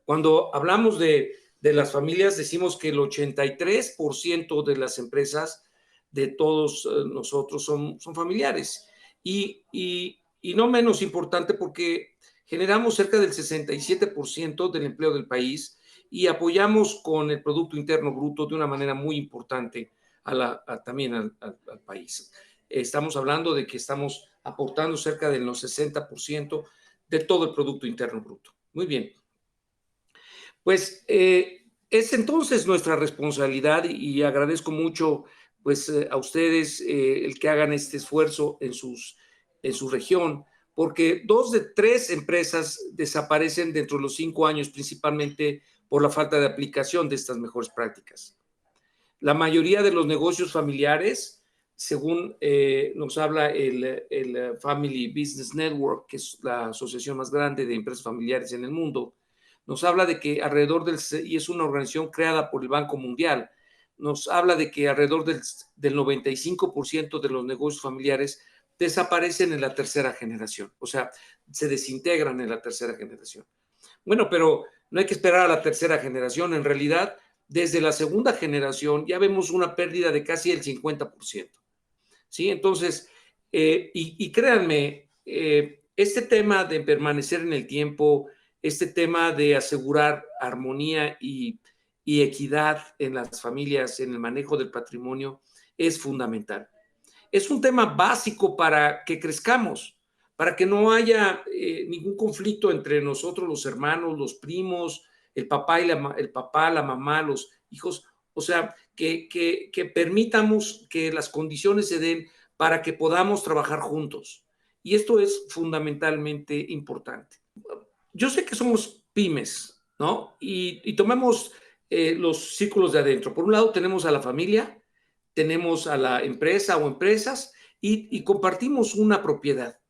Cuando hablamos de las familias, decimos que el 83% de las empresas de todos nosotros son familiares. Y no menos importante porque generamos cerca del 67% del empleo del país y apoyamos con el Producto Interno Bruto de una manera muy importante también al país. Estamos hablando de que estamos aportando cerca del 60% de todo el Producto Interno Bruto. Muy bien. Pues es entonces nuestra responsabilidad y agradezco mucho pues a ustedes el que hagan este esfuerzo en su región, porque 2 de 3 empresas desaparecen dentro de los 5 años, principalmente por la falta de aplicación de estas mejores prácticas. La mayoría de los negocios familiares, según nos habla el Family Business Network, que es la asociación más grande de empresas familiares en el mundo, nos habla de que y es una organización creada por el Banco Mundial, nos habla de que alrededor del 95% de los negocios familiares desaparecen en la tercera generación, o sea, se desintegran en la tercera generación. Bueno, pero no hay que esperar a la tercera generación, en realidad, desde la segunda generación ya vemos una pérdida de casi el 50%. ¿Sí? Entonces, y créanme, este tema de permanecer en el tiempo, este tema de asegurar armonía y equidad en las familias, en el manejo del patrimonio, es fundamental. Es un tema básico para que crezcamos, para que no haya ningún conflicto entre nosotros, los hermanos, los primos, el papá, la mamá, los hijos. O sea, que permitamos que las condiciones se den para que podamos trabajar juntos. Y esto es fundamentalmente importante. Yo sé que somos pymes, ¿no? Y tomemos los círculos de adentro. Por un lado tenemos a la familia, tenemos a la empresa o empresas y compartimos una propiedad,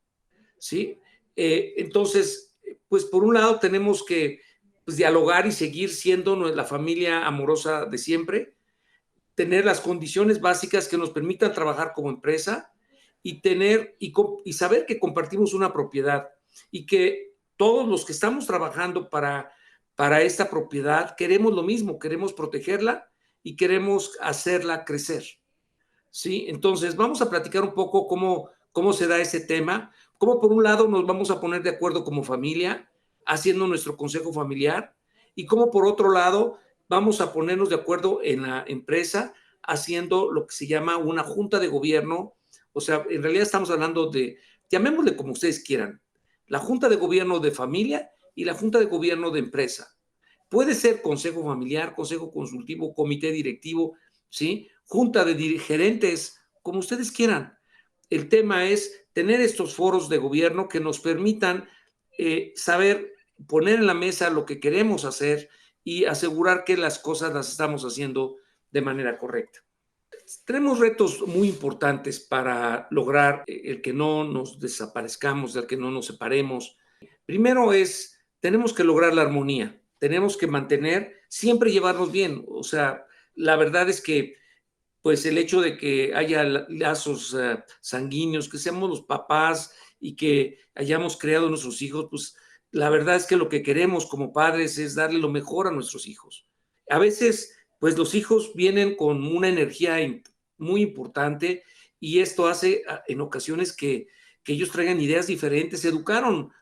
¿sí? Entonces, pues por un lado tenemos que pues, dialogar y seguir siendo la familia amorosa de siempre, tener las condiciones básicas que nos permitan trabajar como empresa y saber que compartimos una propiedad y que todos los que estamos trabajando para esta propiedad queremos lo mismo, queremos protegerla y queremos hacerla crecer. ¿Sí? Entonces, vamos a platicar un poco cómo se da ese tema, cómo por un lado nos vamos a poner de acuerdo como familia, haciendo nuestro consejo familiar, y cómo por otro lado vamos a ponernos de acuerdo en la empresa, haciendo lo que se llama una junta de gobierno. O sea, en realidad estamos hablando llamémosle como ustedes quieran, la junta de gobierno de familia y la junta de gobierno de empresa. Puede ser consejo familiar, consejo consultivo, comité directivo, ¿sí? Junta de gerentes, como ustedes quieran. El tema es tener estos foros de gobierno que nos permitan saber poner en la mesa lo que queremos hacer y asegurar que las cosas las estamos haciendo de manera correcta. Tenemos retos muy importantes para lograr el que no nos desaparezcamos, el que no nos separemos. Primero tenemos que lograr la armonía, tenemos que siempre llevarnos bien. O sea, la verdad es que pues el hecho de que haya lazos sanguíneos, que seamos los papás y que hayamos creado a nuestros hijos, pues la verdad es que lo que queremos como padres es darle lo mejor a nuestros hijos. A veces, pues los hijos vienen con una energía muy importante y esto hace en ocasiones que ellos traigan ideas diferentes.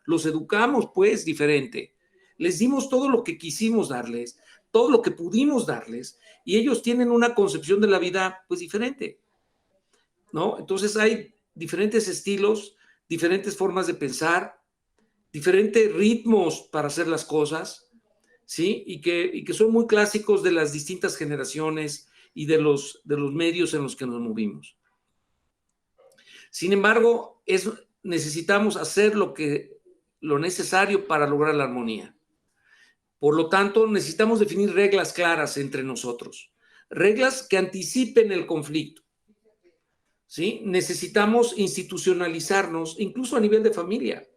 Los educamos pues diferente. Les dimos todo lo que quisimos darles, todo lo que pudimos darles, y ellos tienen una concepción de la vida pues diferente, ¿no? Entonces hay diferentes estilos, diferentes formas de pensar, diferentes ritmos para hacer las cosas, ¿sí? Y que son muy clásicos de las distintas generaciones y de los medios en los que nos movimos. Sin embargo, necesitamos hacer lo necesario para lograr la armonía. Por lo tanto, necesitamos definir reglas claras entre nosotros, reglas que anticipen el conflicto, ¿sí? Necesitamos institucionalizarnos, incluso a nivel de familia.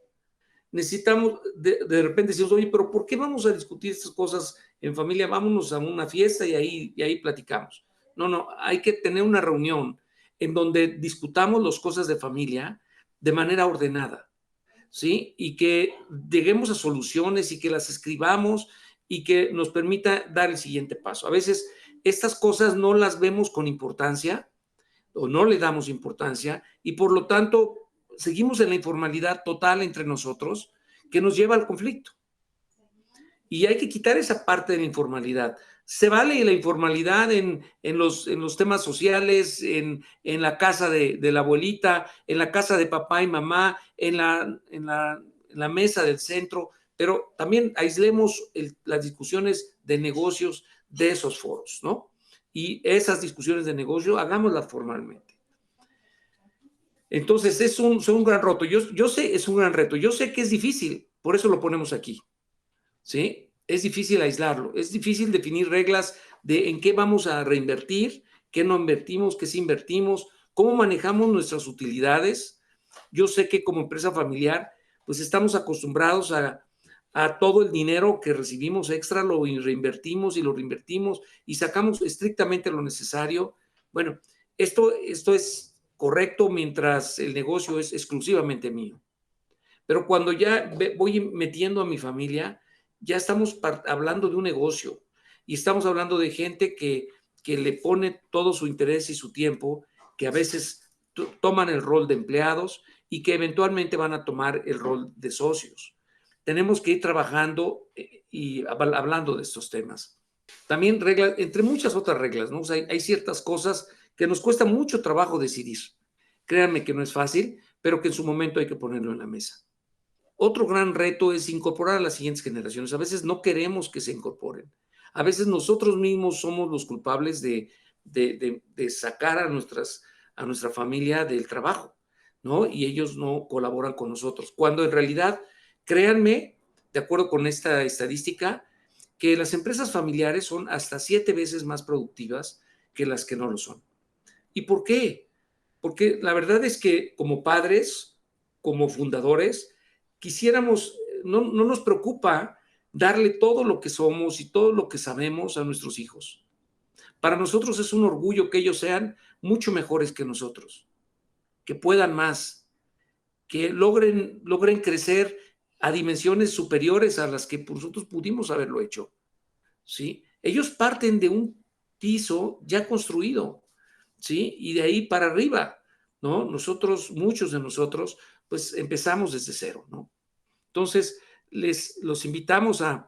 Necesitamos, de repente decimos, oye, pero ¿por qué vamos a discutir estas cosas en familia? Vámonos a una fiesta y ahí platicamos. No, hay que tener una reunión en donde discutamos las cosas de familia de manera ordenada, ¿sí? Y que lleguemos a soluciones y que las escribamos y que nos permita dar el siguiente paso. A veces estas cosas no las vemos con importancia o no le damos importancia y por lo tanto seguimos en la informalidad total entre nosotros que nos lleva al conflicto. Y hay que quitar esa parte de la informalidad. Se vale la informalidad en los temas sociales, en la casa de la abuelita, en la casa de papá y mamá, en la mesa del centro, pero también aislemos las discusiones de negocios de esos foros, ¿no? Y esas discusiones de negocio, hagámoslas formalmente. Entonces, son un gran reto. Yo sé, es un gran reto. Yo sé que es difícil, por eso lo ponemos aquí. ¿Sí? Es difícil aislarlo, es difícil definir reglas de en qué vamos a reinvertir, qué no invertimos, qué sí invertimos, cómo manejamos nuestras utilidades. Yo sé que como empresa familiar, pues estamos acostumbrados a todo el dinero que recibimos extra, lo reinvertimos y lo reinvertimos y sacamos estrictamente lo necesario. Bueno, esto es correcto mientras el negocio es exclusivamente mío. Pero cuando ya voy metiendo a mi familia, ya estamos hablando de un negocio y estamos hablando de gente que le pone todo su interés y su tiempo, que a veces toman el rol de empleados y que eventualmente van a tomar el rol de socios. Tenemos que ir trabajando y hablando de estos temas. También reglas, entre muchas otras reglas, ¿no? O sea, hay ciertas cosas que nos cuesta mucho trabajo decidir. Créanme que no es fácil, pero que en su momento hay que ponerlo en la mesa. Otro gran reto es incorporar a las siguientes generaciones. A veces no queremos que se incorporen. A veces nosotros mismos somos los culpables de sacar a nuestra familia del trabajo, ¿no? Y ellos no colaboran con nosotros. Cuando en realidad, créanme, de acuerdo con esta estadística, que las empresas familiares son hasta 7 veces más productivas que las que no lo son. ¿Y por qué? Porque la verdad es que como padres, como fundadores, quisiéramos, no nos preocupa darle todo lo que somos y todo lo que sabemos a nuestros hijos. Para nosotros es un orgullo que ellos sean mucho mejores que nosotros, que puedan más, que logren crecer a dimensiones superiores a las que nosotros pudimos haberlo hecho, ¿sí? Ellos parten de un piso ya construido, ¿sí? Y de ahí para arriba, ¿no? Nosotros, muchos de nosotros, pues empezamos desde cero, ¿no? Entonces, los invitamos a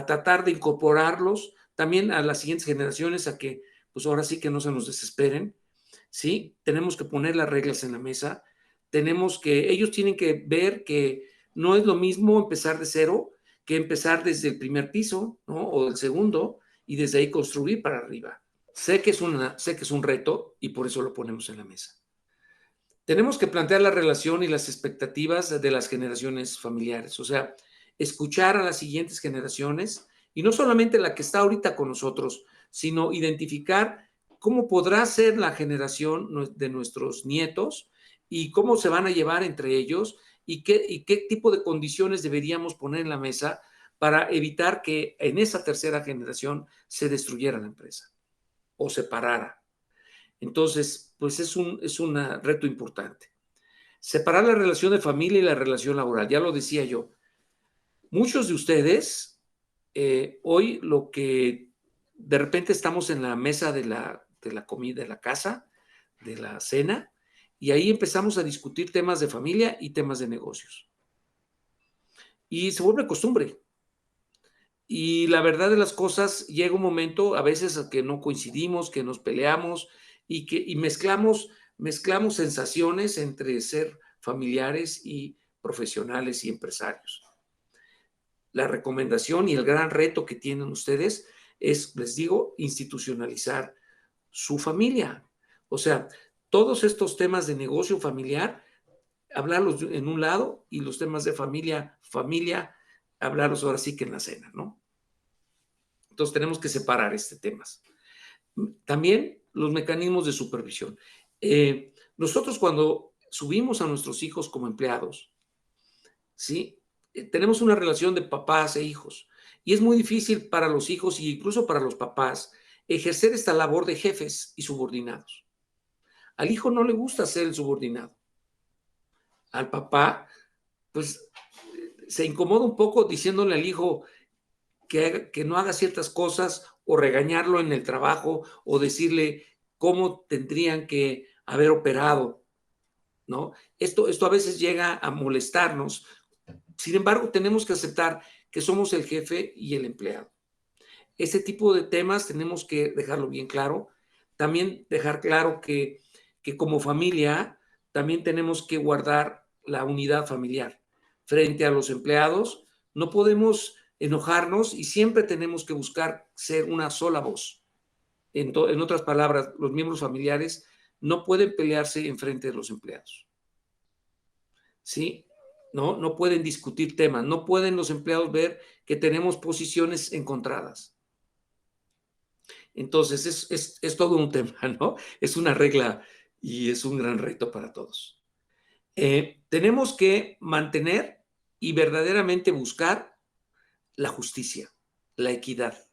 tratar de incorporarlos también a las siguientes generaciones, a que, pues ahora sí que no se nos desesperen, ¿sí? Tenemos que poner las reglas en la mesa, ellos tienen que ver que no es lo mismo empezar de cero que empezar desde el primer piso, ¿no? O el segundo, y desde ahí construir para arriba. Sé que es un reto y por eso lo ponemos en la mesa. Tenemos que plantear la relación y las expectativas de las generaciones familiares, o sea, escuchar a las siguientes generaciones y no solamente la que está ahorita con nosotros, sino identificar cómo podrá ser la generación de nuestros nietos y cómo se van a llevar entre ellos y qué tipo de condiciones deberíamos poner en la mesa para evitar que en esa tercera generación se destruyera la empresa o se parara. Entonces, pues es un reto importante. Separar la relación de familia y la relación laboral, ya lo decía yo. Muchos de ustedes, hoy lo que de repente estamos en la mesa de la comida, de la casa, de la cena, y ahí empezamos a discutir temas de familia y temas de negocios. Y se vuelve costumbre. Y la verdad de las cosas, llega un momento a veces a que no coincidimos, que nos peleamos y mezclamos sensaciones entre ser familiares y profesionales y empresarios. La recomendación y el gran reto que tienen ustedes es, les digo, institucionalizar su familia. O sea, todos estos temas de negocio familiar, hablarlos en un lado y los temas de familia, hablarlos ahora sí que en la cena, ¿no? Entonces tenemos que separar este temas. También los mecanismos de supervisión. Nosotros cuando subimos a nuestros hijos como empleados, ¿sí? Tenemos una relación de papás e hijos y es muy difícil para los hijos e incluso para los papás ejercer esta labor de jefes y subordinados. Al hijo no le gusta ser el subordinado. Al papá, pues se incomoda un poco diciéndole al hijo que no haga ciertas cosas o regañarlo en el trabajo o decirle cómo tendrían que haber operado, ¿no? Esto a veces llega a molestarnos. Sin embargo, tenemos que aceptar que somos el jefe y el empleado. Ese tipo de temas tenemos que dejarlo bien claro. También dejar claro que como familia también tenemos que guardar la unidad familiar. Frente a los empleados, no podemos enojarnos y siempre tenemos que buscar ser una sola voz. En otras palabras, los miembros familiares no pueden pelearse en frente de los empleados. ¿Sí? No pueden discutir temas, no pueden los empleados ver que tenemos posiciones encontradas. Entonces, es todo un tema, ¿no? Es una regla y es un gran reto para todos. Tenemos que mantener y verdaderamente buscar la justicia, la equidad,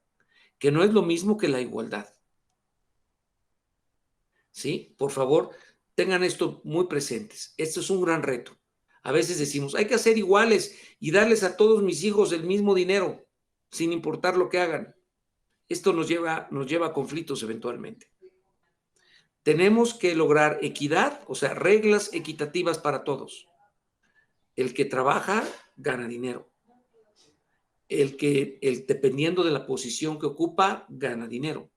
que no es lo mismo que la igualdad. ¿Sí? Por favor, tengan esto muy presentes. Esto es un gran reto. A veces decimos, hay que hacer iguales y darles a todos mis hijos el mismo dinero, sin importar lo que hagan. Esto nos lleva a conflictos eventualmente. Tenemos que lograr equidad, o sea, reglas equitativas para todos. El que trabaja gana dinero. Dependiendo de la posición que ocupa, gana dinero.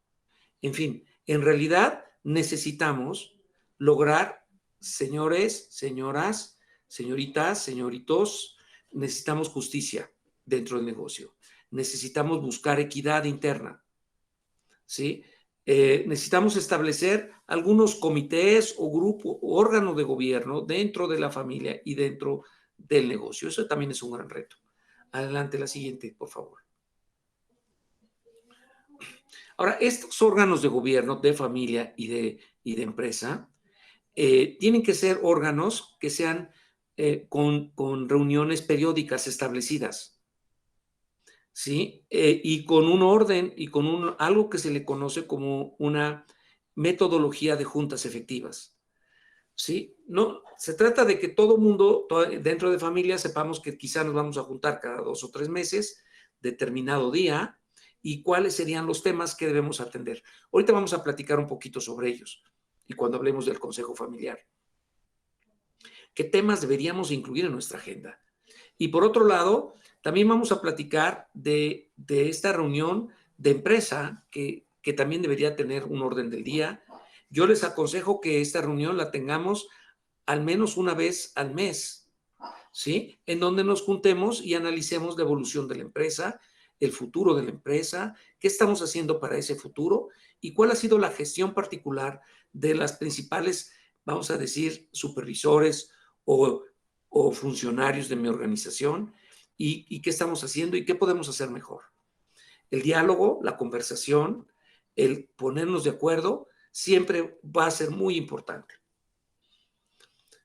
En fin, en realidad necesitamos lograr, señores, señoras, señoritas, señoritos, necesitamos justicia dentro del negocio. Necesitamos buscar equidad interna, ¿sí? Necesitamos establecer algunos comités o grupos o órganos de gobierno dentro de la familia y dentro del negocio. Eso también es un gran reto. Adelante, la siguiente, por favor. Ahora, estos órganos de gobierno, de familia y de empresa, tienen que ser órganos que sean con reuniones periódicas establecidas, ¿sí? Y con un orden y con algo que se le conoce como una metodología de juntas efectivas, ¿sí? No, se trata de que todo mundo dentro de familia sepamos que quizá nos vamos a juntar cada 2 o 3 meses, determinado día, y cuáles serían los temas que debemos atender. Ahorita vamos a platicar un poquito sobre ellos, y cuando hablemos del consejo familiar. ¿Qué temas deberíamos incluir en nuestra agenda? Y por otro lado, también vamos a platicar de esta reunión de empresa que también debería tener un orden del día. Yo les aconsejo que esta reunión la tengamos al menos una vez al mes, ¿sí? En donde nos juntemos y analicemos la evolución de la empresa, el futuro de la empresa, qué estamos haciendo para ese futuro y cuál ha sido la gestión particular de las principales, vamos a decir, supervisores o funcionarios de mi organización y qué estamos haciendo y qué podemos hacer mejor. El diálogo, la conversación, el ponernos de acuerdo, siempre va a ser muy importante.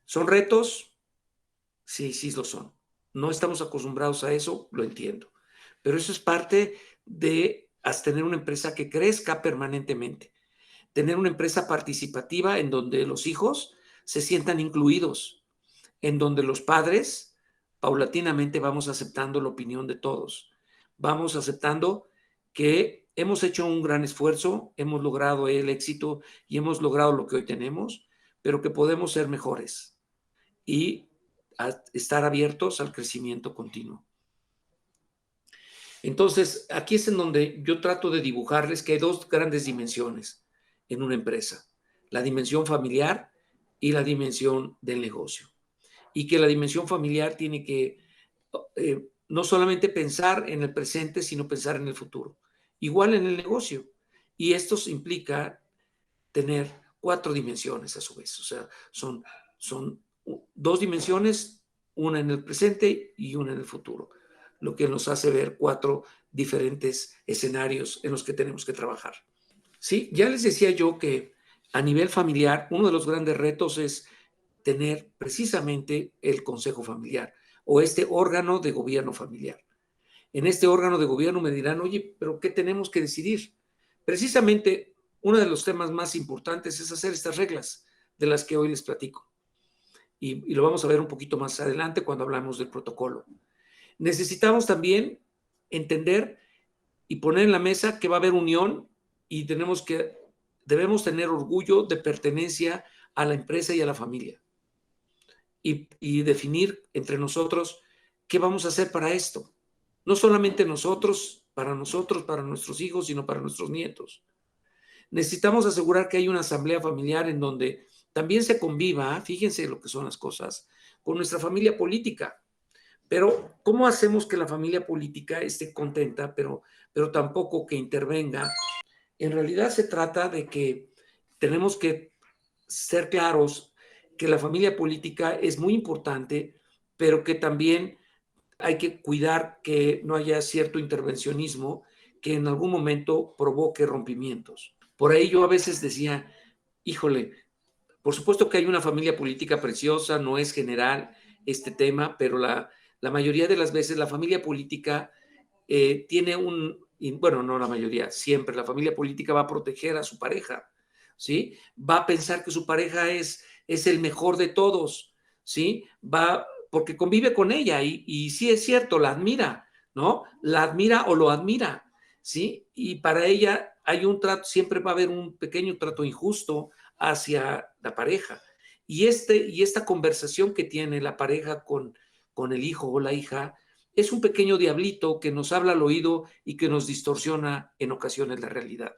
¿Son retos? Sí, sí lo son. No estamos acostumbrados a eso, lo entiendo. Pero eso es parte de tener una empresa que crezca permanentemente. Tener una empresa participativa en donde los hijos se sientan incluidos, en donde los padres paulatinamente vamos aceptando la opinión de todos. Vamos aceptando que hemos hecho un gran esfuerzo, hemos logrado el éxito y hemos logrado lo que hoy tenemos, pero que podemos ser mejores y estar abiertos al crecimiento continuo. Entonces, aquí es en donde yo trato de dibujarles que hay dos grandes dimensiones en una empresa, la dimensión familiar y la dimensión del negocio. Y que la dimensión familiar tiene que no solamente pensar en el presente, sino pensar en el futuro. Igual en el negocio. Y esto implica tener 4 dimensiones a su vez. O sea, son 2 dimensiones, una en el presente y una en el futuro, lo que nos hace ver 4 diferentes escenarios en los que tenemos que trabajar. Sí, ya les decía yo que a nivel familiar, uno de los grandes retos es tener precisamente el consejo familiar o este órgano de gobierno familiar. En este órgano de gobierno me dirán, oye, pero ¿qué tenemos que decidir? Precisamente uno de los temas más importantes es hacer estas reglas de las que hoy les platico. Y lo vamos a ver un poquito más adelante cuando hablamos del protocolo. Necesitamos también entender y poner en la mesa que va a haber unión y debemos tener orgullo de pertenencia a la empresa y a la familia y definir entre nosotros qué vamos a hacer para esto. No solamente nosotros, para nuestros hijos, sino para nuestros nietos. Necesitamos asegurar que hay una asamblea familiar en donde también se conviva, fíjense lo que son las cosas, con nuestra familia política. Pero, ¿cómo hacemos que la familia política esté contenta, pero tampoco que intervenga? En realidad se trata de que tenemos que ser claros que la familia política es muy importante, pero que también hay que cuidar que no haya cierto intervencionismo que en algún momento provoque rompimientos. Por ahí yo a veces decía, híjole, por supuesto que hay una familia política preciosa, no es general este tema, pero la mayoría de las veces la familia política tiene bueno, no la mayoría, siempre la familia política va a proteger a su pareja, ¿sí? Va a pensar que su pareja es el mejor de todos, ¿sí? Porque convive con ella y sí es cierto, la admira, ¿no? La admira o lo admira, ¿sí? Y para ella hay un trato, siempre va a haber un pequeño trato injusto hacia la pareja. Y esta conversación que tiene la pareja con el hijo o la hija es un pequeño diablito que nos habla al oído y que nos distorsiona en ocasiones la realidad.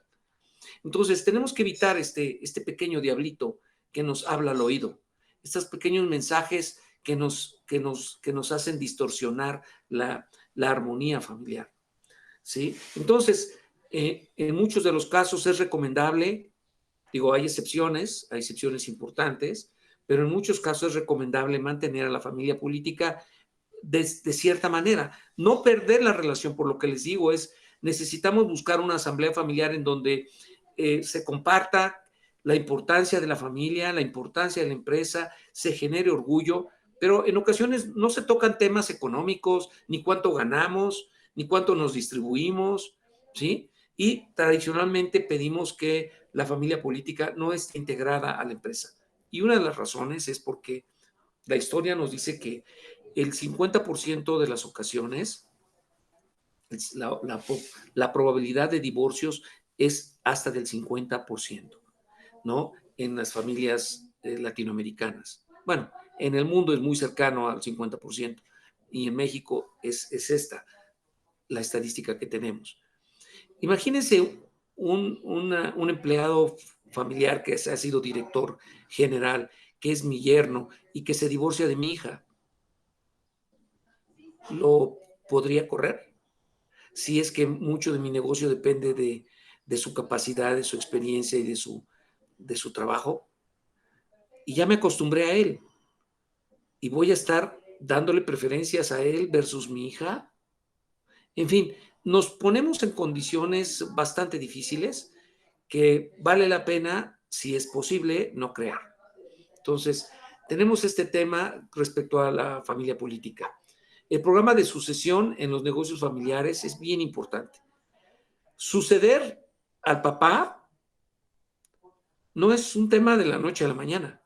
Entonces, tenemos que evitar este pequeño diablito que nos habla al oído, estos pequeños mensajes que nos hacen distorsionar la armonía familiar, ¿sí? Entonces, en muchos de los casos es recomendable, digo, hay excepciones importantes, pero en muchos casos es recomendable mantener a la familia política de cierta manera. No perder la relación, por lo que les digo, necesitamos buscar una asamblea familiar en donde se comparta la importancia de la familia, la importancia de la empresa, se genere orgullo, pero en ocasiones no se tocan temas económicos, ni cuánto ganamos, ni cuánto nos distribuimos, ¿sí? Y tradicionalmente pedimos que la familia política no esté integrada a la empresa. Y una de las razones es porque la historia nos dice que el 50% de las ocasiones, la, la, la probabilidad de divorcios es hasta del 50%, ¿no? En las familias latinoamericanas. Bueno, en el mundo es muy cercano al 50% y en México es esta la estadística que tenemos. Imagínense un empleado familiar que ha sido director general, que es mi yerno y que se divorcia de mi hija. ¿Lo podría correr? Si es que mucho de mi negocio depende de su capacidad, de su experiencia y de su trabajo. Y ya me acostumbré a él. Y voy a estar dándole preferencias a él versus mi hija. En fin, nos ponemos en condiciones bastante difíciles que vale la pena, si es posible, no crear. Entonces, tenemos este tema respecto a la familia política. El programa de sucesión en los negocios familiares es bien importante. Suceder al papá no es un tema de la noche a la mañana.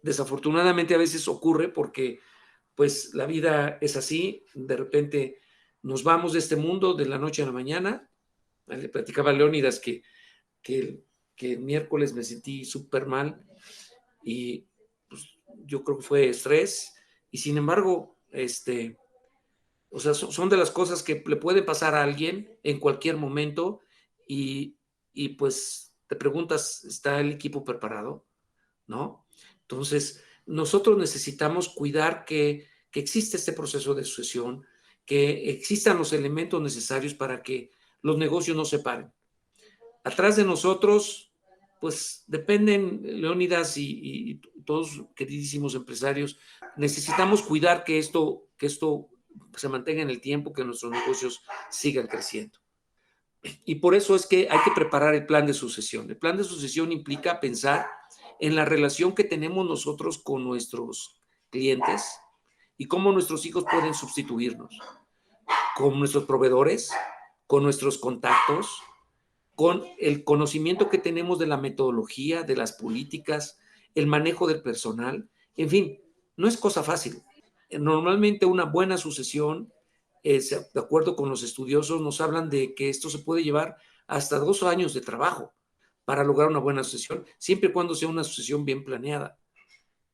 Desafortunadamente a veces ocurre porque pues la vida es así, de repente nos vamos de este mundo de la noche a la mañana. Le platicaba a Leónidas que, que el miércoles me sentí súper mal y pues, yo creo que fue estrés y sin embargo, o sea, son de las cosas que le puede pasar a alguien en cualquier momento y, y pues te preguntas, ¿está el equipo preparado? ¿No? Entonces, nosotros necesitamos cuidar que existe este proceso de sucesión, que existan los elementos necesarios para que los negocios no se paren. Atrás de nosotros, pues dependen Leónidas y todos queridísimos empresarios, necesitamos cuidar que esto se mantenga en el tiempo, que nuestros negocios sigan creciendo. Y por eso es que hay que preparar el plan de sucesión. El plan de sucesión implica pensar en la relación que tenemos nosotros con nuestros clientes y cómo nuestros hijos pueden sustituirnos, con nuestros proveedores, con nuestros contactos, con el conocimiento que tenemos de la metodología, de las políticas, el manejo del personal. En fin, no es cosa fácil. Normalmente una buena sucesión de acuerdo con los estudiosos, nos hablan de que esto se puede llevar hasta 2 años de trabajo para lograr una buena sucesión, siempre y cuando sea una sucesión bien planeada.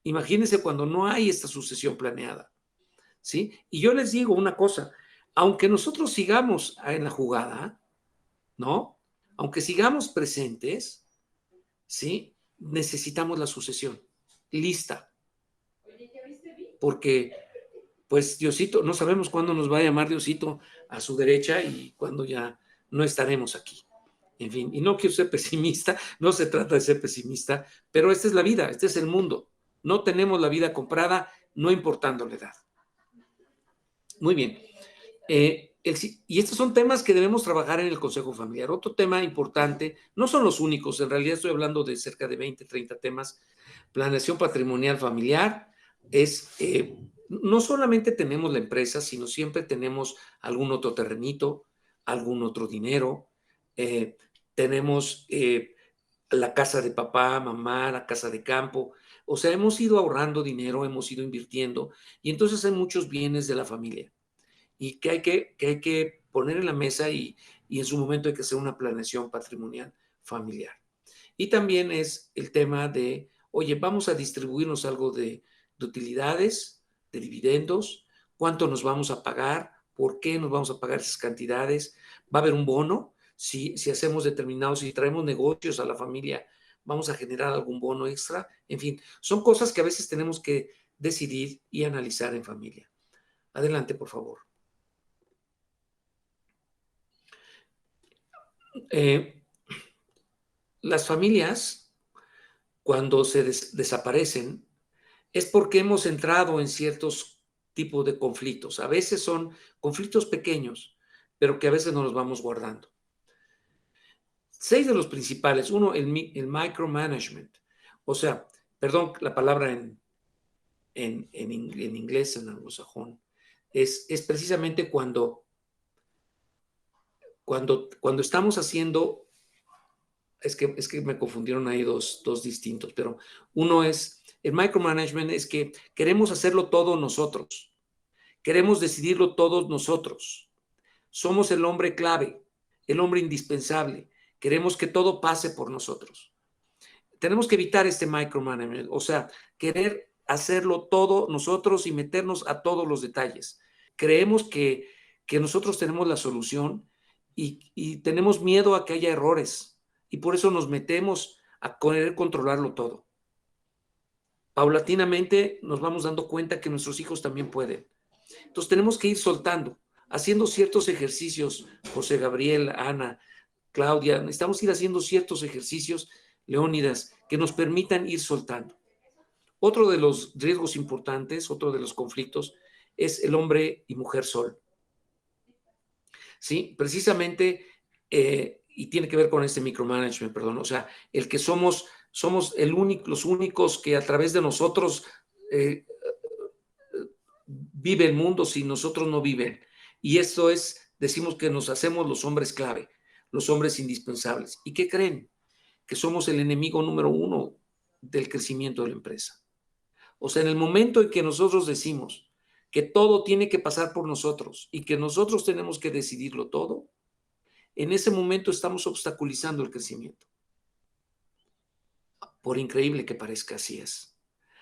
Imagínense cuando no hay esta sucesión planeada, ¿sí? Y yo les digo una cosa, aunque nosotros sigamos en la jugada, ¿no? Aunque sigamos presentes, ¿sí? Necesitamos la sucesión lista, porque pues Diosito, no sabemos cuándo nos va a llamar Diosito a su derecha y cuándo ya no estaremos aquí. En fin, y no quiero ser pesimista, no se trata de ser pesimista, pero esta es la vida, este es el mundo. No tenemos la vida comprada, no importando la edad. Muy bien. Y estos son temas que debemos trabajar en el Consejo Familiar. Otro tema importante, no son los únicos, en realidad estoy hablando de cerca de 20, 30 temas. Planeación patrimonial familiar es, no solamente tenemos la empresa, sino siempre tenemos algún otro terrenito, algún otro dinero, tenemos la casa de papá, mamá, la casa de campo. O sea, hemos ido ahorrando dinero, hemos ido invirtiendo y entonces hay muchos bienes de la familia y que hay que poner en la mesa y en su momento hay que hacer una planeación patrimonial familiar. Y también es el tema de, oye, vamos a distribuirnos algo de utilidades, de dividendos, cuánto nos vamos a pagar, por qué nos vamos a pagar esas cantidades, va a haber un bono, si hacemos determinados, si traemos negocios a la familia, vamos a generar algún bono extra, en fin, son cosas que a veces tenemos que decidir y analizar en familia. Adelante, por favor. Las familias, cuando se desaparecen, es porque hemos entrado en ciertos tipos de conflictos. A veces son conflictos pequeños, pero que a veces nos los vamos guardando. 6 de los principales. Uno, el micromanagement. O sea, perdón, la palabra en inglés, en anglosajón, es precisamente cuando estamos haciendo, es que me confundieron ahí dos distintos, pero uno es, el micromanagement es que queremos hacerlo todo nosotros, queremos decidirlo todos nosotros, somos el hombre clave, el hombre indispensable, queremos que todo pase por nosotros. Tenemos que evitar este micromanagement, o sea, querer hacerlo todo nosotros y meternos a todos los detalles. Creemos que nosotros tenemos la solución y tenemos miedo a que haya errores y por eso nos metemos a querer controlarlo todo. Paulatinamente nos vamos dando cuenta que nuestros hijos también pueden. Entonces tenemos que ir soltando, haciendo ciertos ejercicios, José Gabriel, Ana, Claudia, necesitamos ir haciendo ciertos ejercicios, Leónidas, que nos permitan ir soltando. Otro de los riesgos importantes, otro de los conflictos, es el hombre y mujer sol. Sí, precisamente, y tiene que ver con este micromanagement, perdón, o sea, el que somos los únicos que a través de nosotros vive el mundo, si nosotros no viven. Y esto es, decimos que nos hacemos los hombres clave, los hombres indispensables. ¿Y qué creen? Que somos el enemigo número 1 del crecimiento de la empresa. O sea, en el momento en que nosotros decimos que todo tiene que pasar por nosotros y que nosotros tenemos que decidirlo todo, en ese momento estamos obstaculizando el crecimiento. Por increíble que parezca, así es.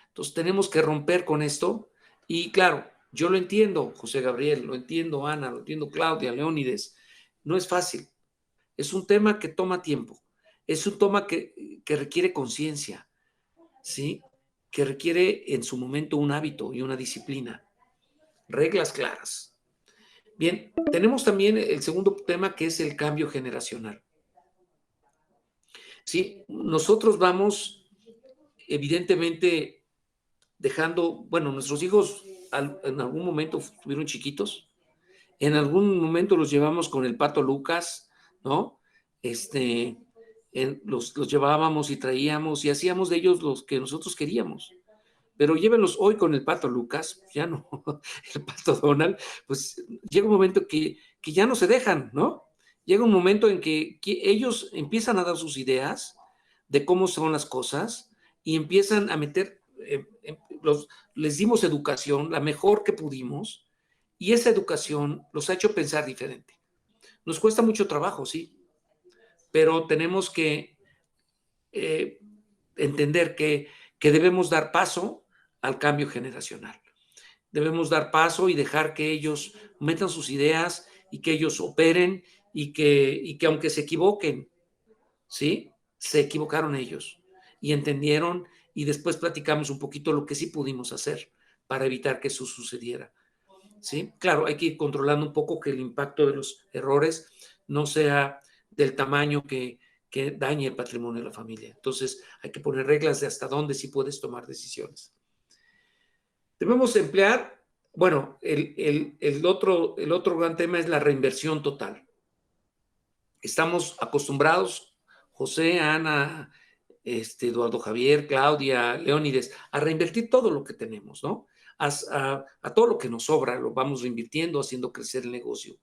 Entonces tenemos que romper con esto y claro, yo lo entiendo, José Gabriel, lo entiendo, Ana, lo entiendo, Claudia, Leónides. No es fácil. Es un tema que toma tiempo. Es un tema que requiere conciencia, ¿sí? Que requiere en su momento un hábito y una disciplina. Reglas claras. Bien, tenemos también el segundo tema que es el cambio generacional. Sí, nosotros vamos evidentemente dejando, bueno, nuestros hijos en algún momento estuvieron chiquitos, en algún momento los llevamos con el Pato Lucas, ¿no? Los llevábamos y traíamos y hacíamos de ellos los que nosotros queríamos. Pero llévenlos hoy con el Pato Lucas, ya no, el Pato Donald, pues llega un momento que ya no se dejan, ¿no? Llega un momento en que ellos empiezan a dar sus ideas de cómo son las cosas y empiezan a meter, les dimos educación, la mejor que pudimos, Y esa educación los ha hecho pensar diferente. Nos cuesta mucho trabajo, sí, pero tenemos que eh, entender que debemos dar paso al cambio generacional. Debemos dar paso y dejar que ellos metan sus ideas y que ellos operen y que aunque se equivoquen, ¿sí? Se equivocaron ellos y entendieron y después platicamos un poquito lo que sí pudimos hacer para evitar que eso sucediera, ¿sí? Claro, hay que ir controlando un poco que el impacto de los errores no sea del tamaño que dañe el patrimonio de la familia. Entonces, hay que poner reglas de hasta dónde sí puedes tomar decisiones. Debemos emplear, bueno, el otro gran tema es la reinversión total. Estamos acostumbrados, José, Ana, Eduardo Javier, Claudia, Leónides, a reinvertir todo lo que tenemos, ¿no? A todo lo que nos sobra, lo vamos reinvirtiendo, haciendo crecer el negocio.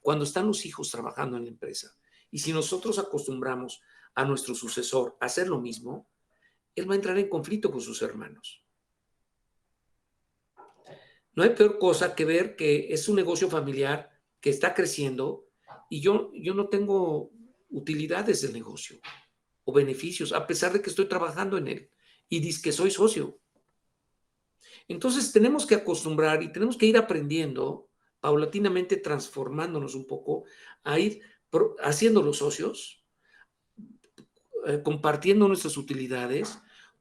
Cuando están los hijos trabajando en la empresa, y si nosotros acostumbramos a nuestro sucesor a hacer lo mismo, él va a entrar en conflicto con sus hermanos. No hay peor cosa que ver que es un negocio familiar que está creciendo y yo no tengo utilidades del negocio o beneficios, a pesar de que estoy trabajando en él y dice que soy socio. Entonces tenemos que acostumbrar y tenemos que ir aprendiendo, paulatinamente transformándonos un poco, a ir haciendo los socios, compartiendo nuestras utilidades,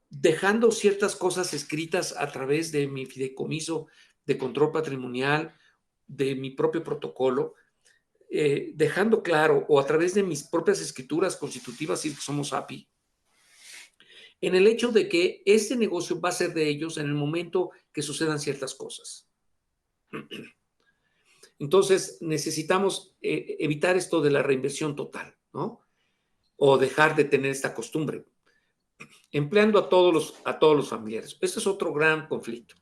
dejando ciertas cosas escritas a través de mi fideicomiso de control patrimonial, de mi propio protocolo, dejando claro, o a través de mis propias escrituras constitutivas, si somos API, en el hecho de que este negocio va a ser de ellos en el momento que sucedan ciertas cosas. Entonces, necesitamos evitar esto de la reinversión total, ¿no? O dejar de tener esta costumbre, empleando a todos los familiares. Este es otro gran conflicto.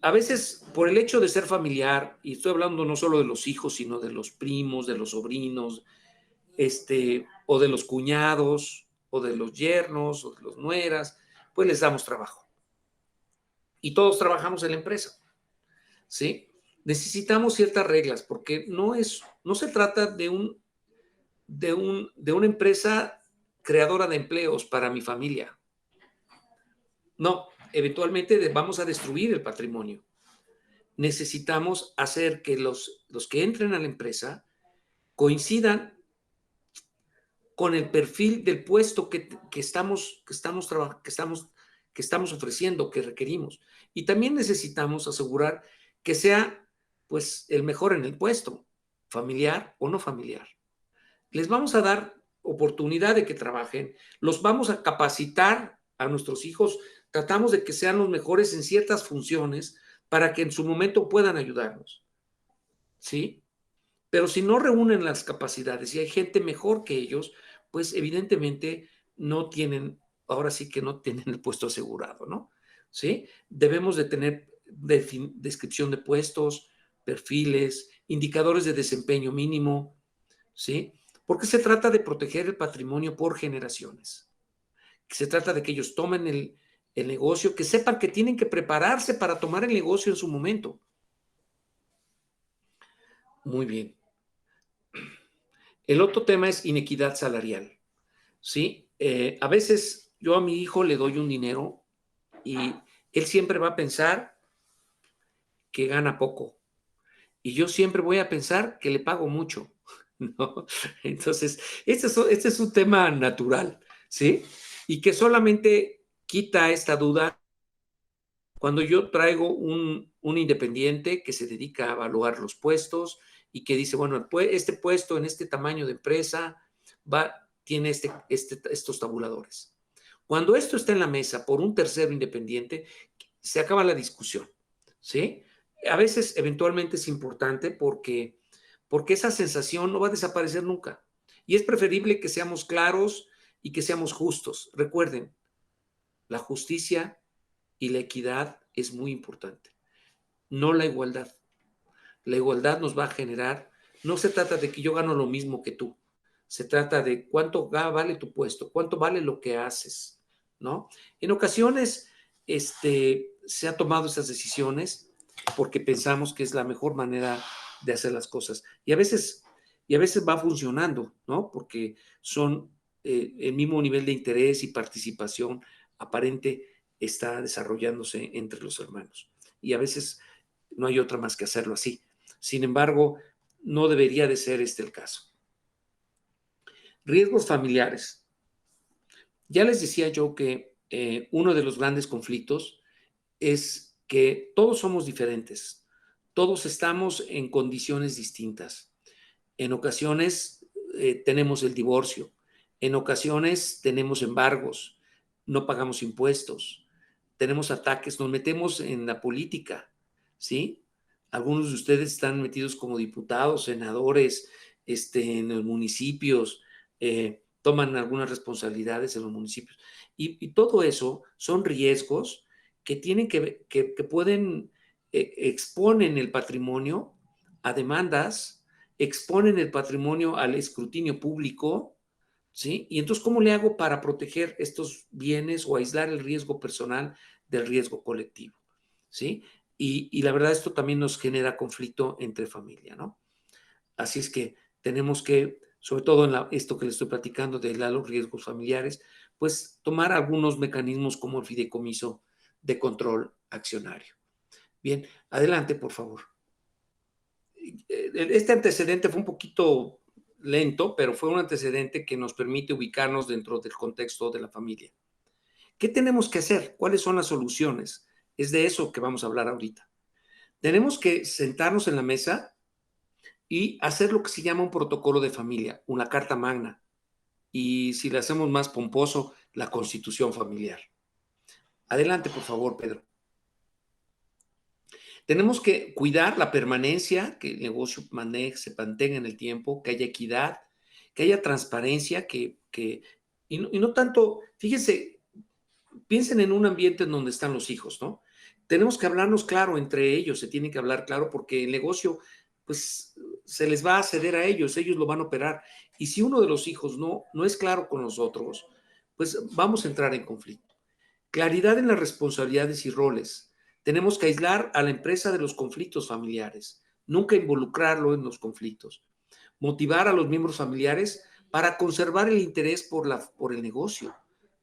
A veces, por el hecho de ser familiar, y estoy hablando no solo de los hijos, sino de los primos, de los sobrinos, o de los cuñados, o de los yernos, o de los nueras, pues les damos trabajo. Y todos trabajamos en la empresa, ¿sí? Necesitamos ciertas reglas, porque no se trata de una empresa creadora de empleos para mi familia. No, eventualmente vamos a destruir el patrimonio. Necesitamos hacer que los que entren a la empresa coincidan con el perfil del puesto que estamos ofreciendo, que requerimos. Y también necesitamos asegurar que sea, pues, el mejor en el puesto, familiar o no familiar. Les vamos a dar oportunidad de que trabajen, los vamos a capacitar a nuestros hijos, tratamos de que sean los mejores en ciertas funciones para que en su momento puedan ayudarnos, ¿sí? Pero si no reúnen las capacidades y hay gente mejor que ellos, pues evidentemente no tienen, ahora sí que no tienen el puesto asegurado, ¿no? ¿Sí? Debemos de tener descripción de puestos, perfiles, indicadores de desempeño mínimo, ¿sí? Porque se trata de proteger el patrimonio por generaciones. Se trata de que ellos tomen el negocio, que sepan que tienen que prepararse para tomar el negocio en su momento. Muy bien. El otro tema es inequidad salarial, ¿sí? A veces yo a mi hijo le doy un dinero y él siempre va a pensar que gana poco y yo siempre voy a pensar que le pago mucho, ¿no? Entonces, este es un tema natural, ¿sí? Y que solamente quita esta duda cuando yo traigo un independiente que se dedica a evaluar los puestos y que dice, bueno, este puesto en este tamaño de empresa tiene estos tabuladores. Cuando esto está en la mesa por un tercero independiente, se acaba la discusión, ¿sí? A veces, eventualmente, es importante porque esa sensación no va a desaparecer nunca. Y es preferible que seamos claros y que seamos justos. Recuerden, la justicia y la equidad es muy importante, no la igualdad. La igualdad nos va a generar, no se trata de que yo gano lo mismo que tú, se trata de cuánto vale tu puesto, cuánto vale lo que haces, ¿no? En ocasiones se han tomado esas decisiones porque pensamos que es la mejor manera de hacer las cosas. Y a veces va funcionando, ¿no? Porque son el mismo nivel de interés y participación aparente está desarrollándose entre los hermanos. Y a veces no hay otra más que hacerlo así. Sin embargo, no debería de ser este el caso. Riesgos familiares. Ya les decía yo que uno de los grandes conflictos es que todos somos diferentes, todos estamos en condiciones distintas. En ocasiones tenemos el divorcio, en ocasiones tenemos embargos, no pagamos impuestos, tenemos ataques, nos metemos en la política, ¿sí? Algunos de ustedes están metidos como diputados, senadores, en los municipios, toman algunas responsabilidades en los municipios. Y todo eso son riesgos que tienen que pueden, exponen el patrimonio a demandas, exponen el patrimonio al escrutinio público, ¿sí? Y entonces, ¿cómo le hago para proteger estos bienes o aislar el riesgo personal del riesgo colectivo? ¿Sí? Y la verdad, esto también nos genera conflicto entre familia, ¿no? Así es que tenemos que, sobre todo esto que le estoy platicando de los riesgos familiares, pues tomar algunos mecanismos como el fideicomiso de control accionario. Bien, adelante, por favor. Este antecedente fue un poquito lento, pero fue un antecedente que nos permite ubicarnos dentro del contexto de la familia. ¿Qué tenemos que hacer? ¿Cuáles son las soluciones? Es de eso que vamos a hablar ahorita. Tenemos que sentarnos en la mesa y hacer lo que se llama un protocolo de familia, una carta magna, y si le hacemos más pomposo, la constitución familiar. Adelante, por favor, Pedro. Tenemos que cuidar la permanencia, que el negocio se mantenga en el tiempo, que haya equidad, que haya transparencia, y no tanto, fíjense, piensen en un ambiente en donde están los hijos, ¿no? Tenemos que hablarnos claro entre ellos, se tiene que hablar claro porque el negocio, pues, se les va a ceder a ellos lo van a operar. Y si uno de los hijos no es claro con los otros, pues vamos a entrar en conflicto. Claridad en las responsabilidades y roles. Tenemos que aislar a la empresa de los conflictos familiares, nunca involucrarlo en los conflictos. Motivar a los miembros familiares para conservar el interés por el negocio,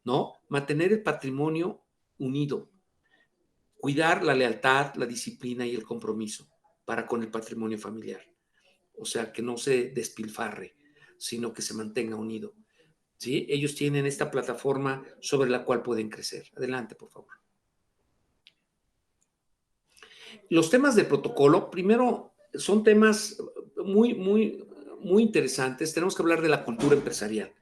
¿no? Mantener el patrimonio unido. Cuidar la lealtad, la disciplina y el compromiso para con el patrimonio familiar. O sea, que no se despilfarre, sino que se mantenga unido. ¿Sí? Ellos tienen esta plataforma sobre la cual pueden crecer. Adelante, por favor. Los temas de protocolo, primero, son temas muy, muy, muy interesantes. Tenemos que hablar de la cultura empresarial.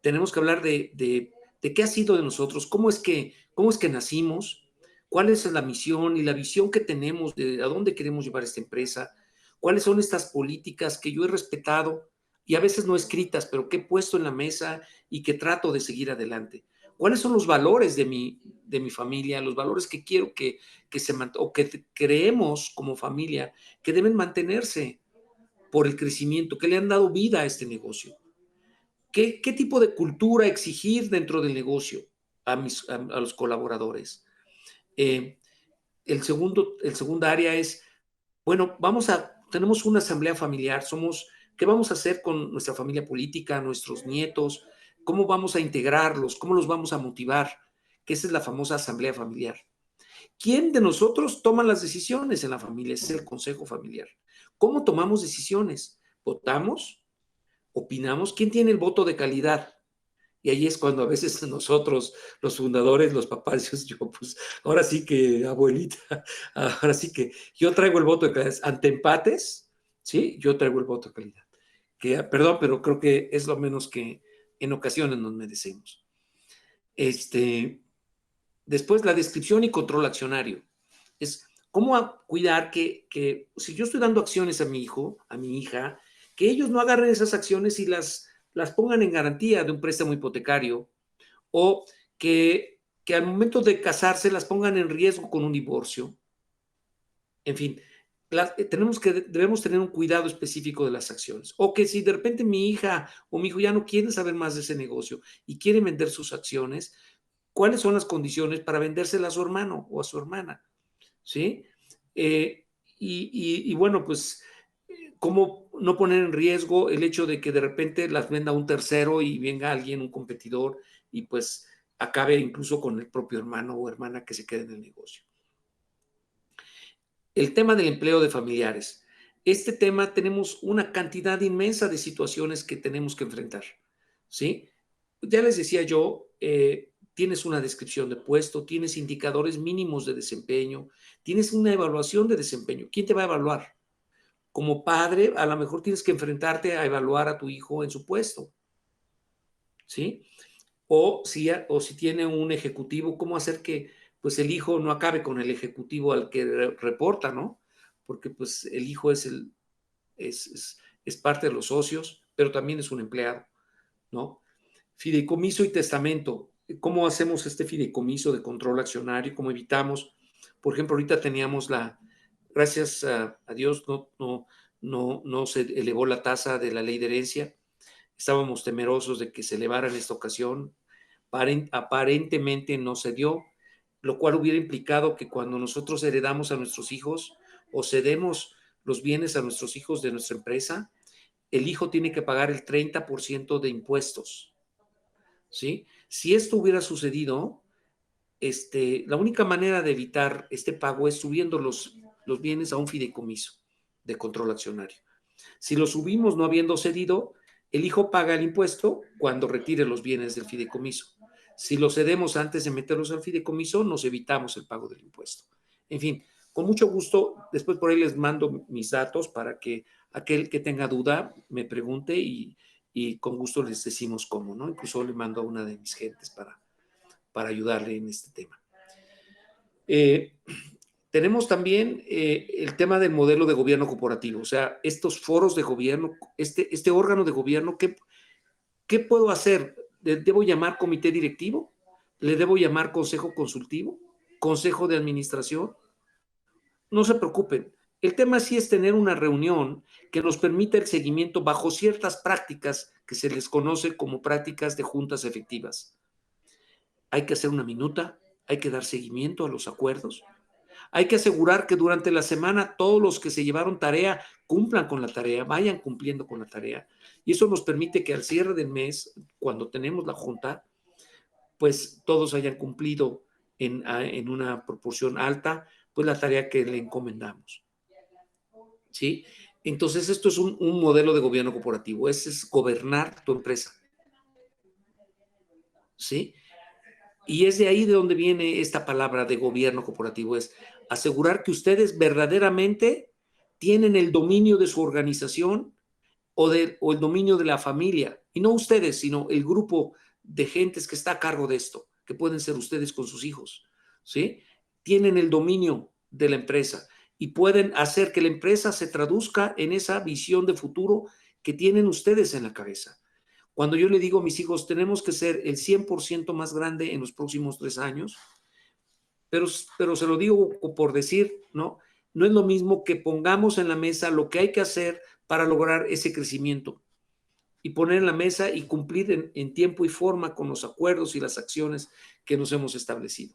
Tenemos que hablar de qué ha sido de nosotros, cómo es que nacimos, cuál es la misión y la visión que tenemos de a dónde queremos llevar esta empresa, cuáles son estas políticas que yo he respetado y a veces no escritas, pero que he puesto en la mesa y que trato de seguir adelante. ¿Cuáles son los valores de mi familia, los valores que quiero que o que creemos como familia que deben mantenerse por el crecimiento, que le han dado vida a este negocio? ¿Qué tipo de cultura exigir dentro del negocio a los colaboradores? Eh, el segundo área es, bueno, tenemos una asamblea familiar, ¿qué vamos a hacer con nuestra familia política, nuestros nietos? ¿Cómo vamos a integrarlos? ¿Cómo los vamos a motivar? Que esa es la famosa asamblea familiar. ¿Quién de nosotros toma las decisiones en la familia? Ese es el consejo familiar. ¿Cómo tomamos decisiones? ¿Votamos? ¿Opinamos? ¿Quién tiene el voto de calidad? Y ahí es cuando a veces nosotros, los fundadores, los papás, yo, pues ahora sí que, abuelita, ahora sí que yo traigo el voto de calidad. Ante empates, ¿sí? Yo traigo el voto de calidad. Perdón, pero creo que es lo menos que en ocasiones nos merecemos. Después, la descripción y control accionario. Es cómo cuidar que si yo estoy dando acciones a mi hijo, a mi hija, que ellos no agarren esas acciones y las pongan en garantía de un préstamo hipotecario o que al momento de casarse las pongan en riesgo con un divorcio. En fin, debemos tener un cuidado específico de las acciones. O que si de repente mi hija o mi hijo ya no quieren saber más de ese negocio y quieren vender sus acciones, ¿cuáles son las condiciones para vendérselas a su hermano o a su hermana? ¿Sí? Eh, y bueno, pues, ¿cómo no poner en riesgo el hecho de que de repente las venda un tercero y venga alguien, un competidor, y pues acabe incluso con el propio hermano o hermana que se quede en el negocio? El tema del empleo de familiares. Este tema tenemos una cantidad inmensa de situaciones que tenemos que enfrentar, ¿sí? Ya les decía yo, tienes una descripción de puesto, tienes indicadores mínimos de desempeño, tienes una evaluación de desempeño. ¿Quién te va a evaluar? Como padre, a lo mejor tienes que enfrentarte a evaluar a tu hijo en su puesto, ¿sí? O si tiene un ejecutivo, cómo hacer que pues el hijo no acabe con el ejecutivo al que reporta, ¿no? Porque pues el hijo es parte de los socios, pero también es un empleado, ¿no? Fideicomiso y testamento. ¿Cómo hacemos este fideicomiso de control accionario? ¿Cómo evitamos? Por ejemplo, ahorita teníamos gracias a Dios, no se elevó la tasa de la ley de herencia. Estábamos temerosos de que se elevara en esta ocasión. Aparentemente no se dio, lo cual hubiera implicado que cuando nosotros heredamos a nuestros hijos o cedemos los bienes a nuestros hijos de nuestra empresa, el hijo tiene que pagar el 30% de impuestos, ¿sí? Si esto hubiera sucedido, la única manera de evitar este pago es subiendo los bienes a un fideicomiso de control accionario. Si lo subimos no habiendo cedido, el hijo paga el impuesto cuando retire los bienes del fideicomiso. Si lo cedemos antes de meterlos al fideicomiso, nos evitamos el pago del impuesto. En fin, con mucho gusto, después por ahí les mando mis datos para que aquel que tenga duda me pregunte y con gusto les decimos cómo, ¿no? Incluso le mando a una de mis gentes para ayudarle en este tema. Eh, Tenemos también el tema del modelo de gobierno corporativo, o sea, estos foros de gobierno, este órgano de gobierno, ¿qué puedo hacer? ¿Le debo llamar comité directivo? ¿Le debo llamar consejo consultivo? ¿Consejo de administración? No se preocupen. El tema sí es tener una reunión que nos permita el seguimiento bajo ciertas prácticas que se les conoce como prácticas de juntas efectivas. Hay que hacer una minuta, hay que dar seguimiento a los acuerdos, hay que asegurar que durante la semana todos los que se llevaron tarea cumplan con la tarea, vayan cumpliendo con la tarea. Y eso nos permite que al cierre del mes, cuando tenemos la junta, pues todos hayan cumplido en una proporción alta, pues la tarea que le encomendamos. ¿Sí? Entonces, esto es un modelo de gobierno corporativo, es gobernar tu empresa. ¿Sí? Y es de ahí de donde viene esta palabra de gobierno corporativo, es asegurar que ustedes verdaderamente tienen el dominio de su organización o el dominio de la familia, y no ustedes, sino el grupo de gentes que está a cargo de esto, que pueden ser ustedes con sus hijos, ¿sí? Tienen el dominio de la empresa y pueden hacer que la empresa se traduzca en esa visión de futuro que tienen ustedes en la cabeza. Cuando yo le digo a mis hijos, tenemos que ser el 100% más grande en los próximos 3 años, pero se lo digo por decir, ¿no? No es lo mismo que pongamos en la mesa lo que hay que hacer para lograr ese crecimiento y poner en la mesa y cumplir en tiempo y forma con los acuerdos y las acciones que nos hemos establecido.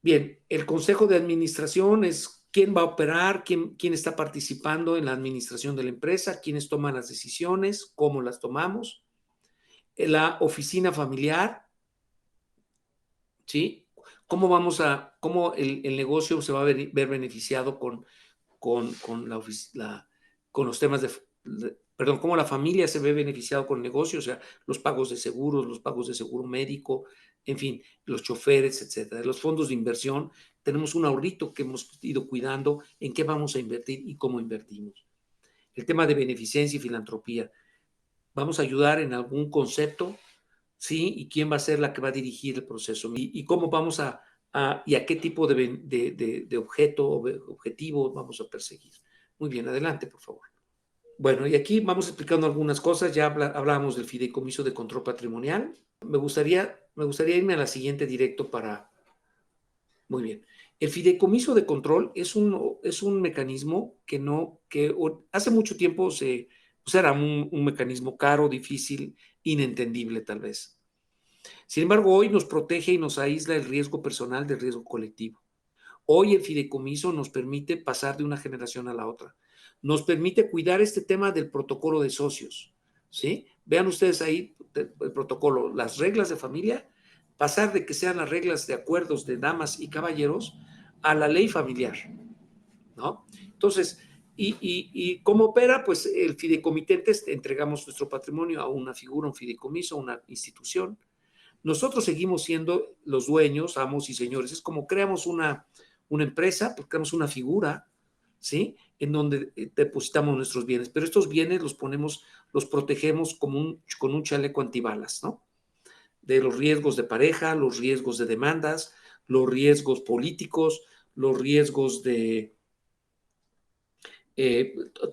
Bien, el consejo de administración es quién va a operar, quién está participando en la administración de la empresa, quiénes toman las decisiones, cómo las tomamos. La oficina familiar, ¿sí? ¿Cómo el negocio se va a ver beneficiado con los temas perdón, cómo la familia se ve beneficiado con el negocio, o sea, los pagos de seguros, los pagos de seguro médico, en fin, los choferes, etcétera. Los fondos de inversión, tenemos un ahorrito que hemos ido cuidando en qué vamos a invertir y cómo invertimos. El tema de beneficencia y filantropía, ¿vamos a ayudar en algún concepto? ¿Sí? ¿Y quién va a ser la que va a dirigir el proceso? ¿Y cómo vamos y a qué tipo de objeto o objetivo vamos a perseguir? Muy bien, adelante, por favor. Bueno, y aquí vamos explicando algunas cosas. Ya hablábamos del fideicomiso de control patrimonial. Me gustaría irme a la siguiente directo para... Muy bien. El fideicomiso de control es un mecanismo que hace mucho tiempo pues era un mecanismo caro, difícil, inentendible tal vez. Sin embargo, hoy nos protege y nos aísla el riesgo personal del riesgo colectivo. Hoy el fideicomiso nos permite pasar de una generación a la otra. Nos permite cuidar este tema del protocolo de socios, ¿sí? Vean ustedes ahí el protocolo, las reglas de familia, pasar de que sean las reglas de acuerdos de damas y caballeros a la ley familiar, ¿no? Entonces, ¿y cómo opera? Pues el fideicomitente, entregamos nuestro patrimonio a una figura, un fideicomiso, a una institución. Nosotros seguimos siendo los dueños, amos y señores. Es como creamos una empresa, pues creamos una figura, ¿sí? En donde depositamos nuestros bienes. Pero estos bienes los protegemos como con un chaleco antibalas, ¿no? De los riesgos de pareja, los riesgos de demandas, los riesgos políticos, los riesgos de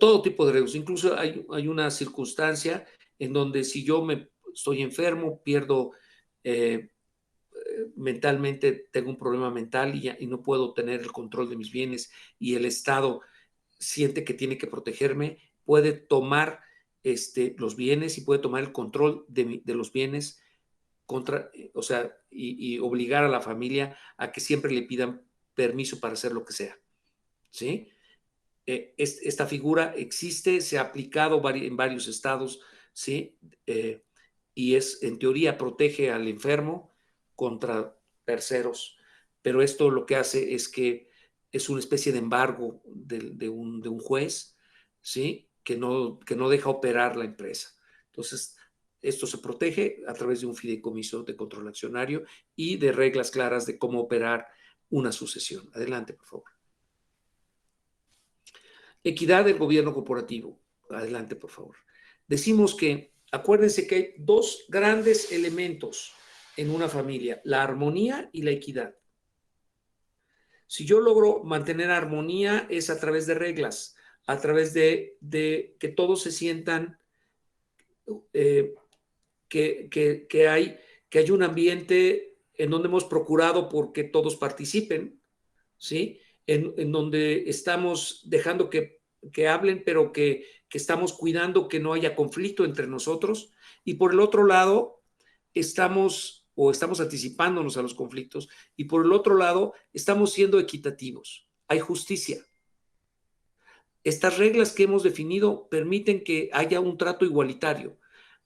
todo tipo de riesgos. Incluso hay una circunstancia en donde si yo estoy enfermo, pierdo mentalmente, tengo un problema mental y no puedo tener el control de mis bienes y el Estado siente que tiene que protegerme, puede tomar los bienes y puede tomar el control de los bienes o sea, y obligar a la familia a que siempre le pidan permiso para hacer lo que sea, ¿sí? Esta figura existe, se ha aplicado en varios estados, ¿sí? Y en teoría, protege al enfermo contra terceros, pero esto lo que hace es que es una especie de embargo de un juez, ¿sí? Que no deja operar la empresa. Entonces, esto se protege a través de un fideicomiso de control accionario y de reglas claras de cómo operar una sucesión. Adelante, por favor. Equidad del gobierno corporativo. Adelante, por favor. Decimos que, acuérdense que hay dos grandes elementos en una familia, la armonía y la equidad. Si yo logro mantener armonía es a través de reglas, a través de que todos se sientan que hay un ambiente en donde hemos procurado porque todos participen, ¿sí? En donde estamos dejando que hablen, pero que estamos cuidando que no haya conflicto entre nosotros. Y por el otro lado, estamos anticipándonos a los conflictos. Y por el otro lado, estamos siendo equitativos. Hay justicia. Estas reglas que hemos definido permiten que haya un trato igualitario.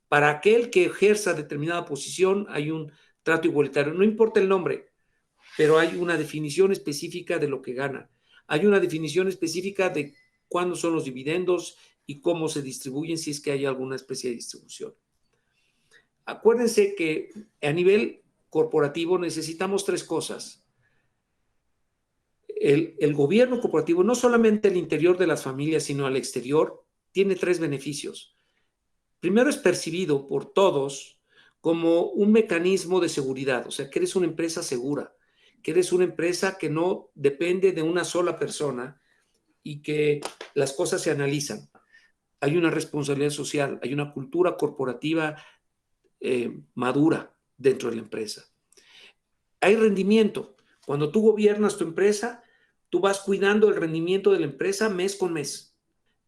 Para aquel que ejerza determinada posición, hay un trato igualitario. No importa el nombre, pero hay una definición específica de lo que gana. Hay una definición específica de cuándo son los dividendos y cómo se distribuyen, si es que hay alguna especie de distribución. Acuérdense que a nivel corporativo necesitamos tres cosas. El gobierno corporativo, no solamente al interior de las familias, sino al exterior, tiene tres beneficios. Primero, es percibido por todos como un mecanismo de seguridad, o sea, que eres una empresa segura, que eres una empresa que no depende de una sola persona y que las cosas se analizan. Hay una responsabilidad social, hay una cultura corporativa madura dentro de la empresa. Hay rendimiento. Cuando tú gobiernas tu empresa, tú vas cuidando el rendimiento de la empresa mes con mes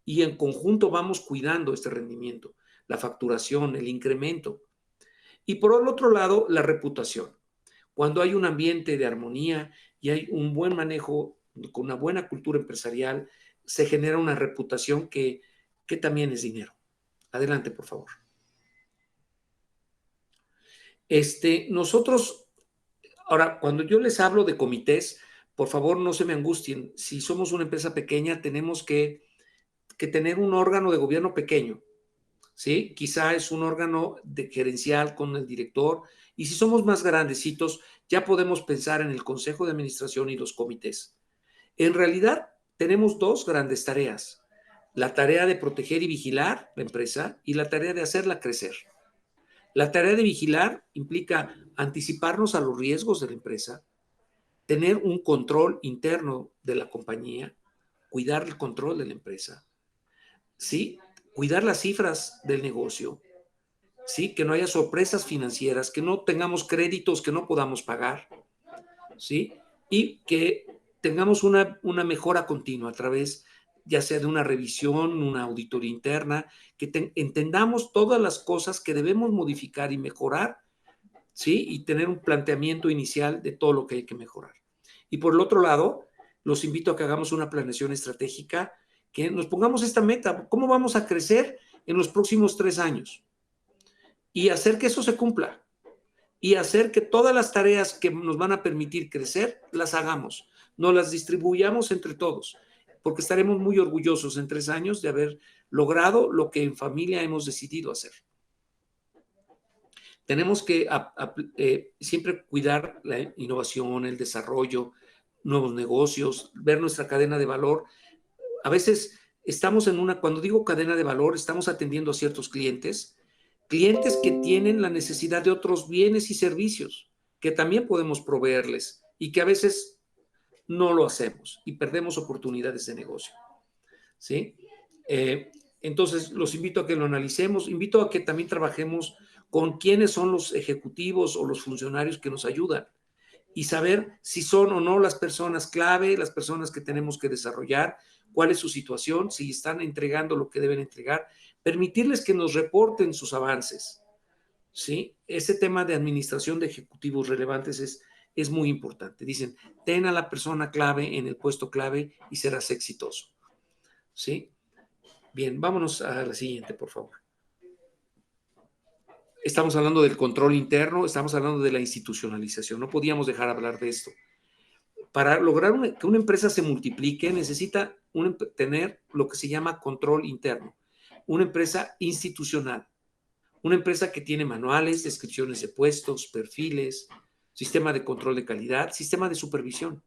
y en conjunto vamos cuidando este rendimiento, la facturación, el incremento. Y por el otro lado, la reputación. Cuando hay un ambiente de armonía y hay un buen manejo, con una buena cultura empresarial, se genera una reputación que también es dinero. Adelante, por favor. Nosotros, ahora, cuando yo les hablo de comités, por favor, no se me angustien. Si somos una empresa pequeña, tenemos que tener un órgano de gobierno pequeño, ¿sí? Quizá es un órgano gerencial con el director, y si somos más grandecitos, ya podemos pensar en el consejo de administración y los comités. En realidad, tenemos dos grandes tareas: la tarea de proteger y vigilar la empresa y la tarea de hacerla crecer. La tarea de vigilar implica anticiparnos a los riesgos de la empresa, tener un control interno de la compañía, cuidar el control de la empresa, ¿sí? Cuidar las cifras del negocio, ¿sí? Que no haya sorpresas financieras, que no tengamos créditos que no podamos pagar, ¿sí? Y que tengamos una mejora continua a través, ya sea de una revisión, una auditoría interna, que entendamos todas las cosas que debemos modificar y mejorar, ¿sí? Y tener un planteamiento inicial de todo lo que hay que mejorar. Y por el otro lado, los invito a que hagamos una planeación estratégica, que nos pongamos esta meta, ¿cómo vamos a crecer en los próximos 3 años? Y hacer que eso se cumpla, y hacer que todas las tareas que nos van a permitir crecer, las hagamos, nos las distribuyamos entre todos, porque estaremos muy orgullosos en 3 años de haber logrado lo que en familia hemos decidido hacer. Tenemos que siempre cuidar la innovación, el desarrollo, nuevos negocios, ver nuestra cadena de valor. A veces estamos cuando digo cadena de valor, estamos atendiendo a ciertos clientes que tienen la necesidad de otros bienes y servicios que también podemos proveerles y que a veces no lo hacemos y perdemos oportunidades de negocio, ¿sí? Entonces, los invito a que lo analicemos, invito a que también trabajemos con quiénes son los ejecutivos o los funcionarios que nos ayudan y saber si son o no las personas clave, las personas que tenemos que desarrollar, cuál es su situación, si están entregando lo que deben entregar, permitirles que nos reporten sus avances, ¿sí? Ese tema de administración de ejecutivos relevantes es muy importante. Dicen, ten a la persona clave en el puesto clave y serás exitoso, ¿sí? Bien, vámonos a la siguiente, por favor. Estamos hablando del control interno, estamos hablando de la institucionalización. No podíamos dejar de hablar de esto. Para lograr que una empresa se multiplique, necesita tener lo que se llama control interno. Una empresa institucional. Una empresa que tiene manuales, descripciones de puestos, perfiles, sistema de control de calidad, sistema de supervisión.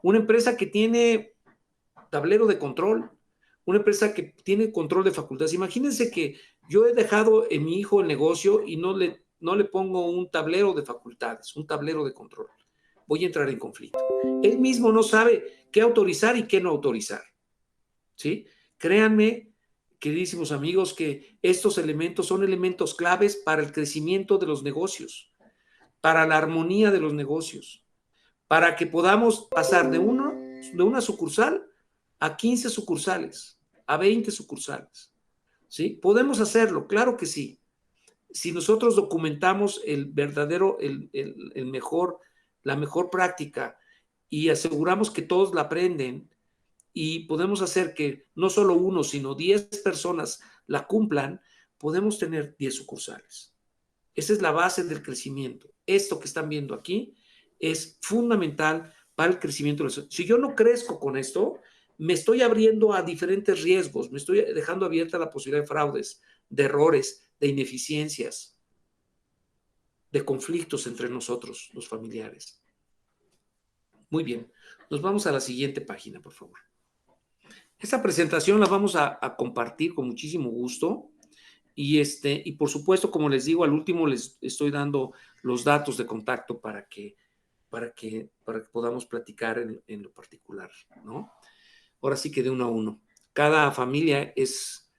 Una empresa que tiene tablero de control, una empresa que tiene control de facultades. Imagínense que yo he dejado en mi hijo el negocio y no le pongo un tablero de facultades, un tablero de control. Voy a entrar en conflicto. Él mismo no sabe qué autorizar y qué no autorizar, ¿sí? Créanme, queridísimos amigos, que estos elementos son elementos claves para el crecimiento de los negocios, para la armonía de los negocios, para que podamos pasar de una sucursal a 15 sucursales, a 20 sucursales, ¿sí? Podemos hacerlo, claro que sí. Si nosotros documentamos la mejor práctica y aseguramos que todos la aprenden y podemos hacer que no solo uno, sino 10 personas la cumplan, podemos tener 10 sucursales. Esa es la base del crecimiento. Esto que están viendo aquí es fundamental para el crecimiento. Si yo no crezco con esto, me estoy abriendo a diferentes riesgos, me estoy dejando abierta la posibilidad de fraudes, de errores, de ineficiencias, de conflictos entre nosotros, los familiares. Muy bien, nos vamos a la siguiente página, por favor. Esta presentación la vamos a compartir con muchísimo gusto y por supuesto, como les digo, al último les estoy dando los datos de contacto para que podamos platicar en lo particular, ¿no? Ahora sí que de uno a uno. Cada familia es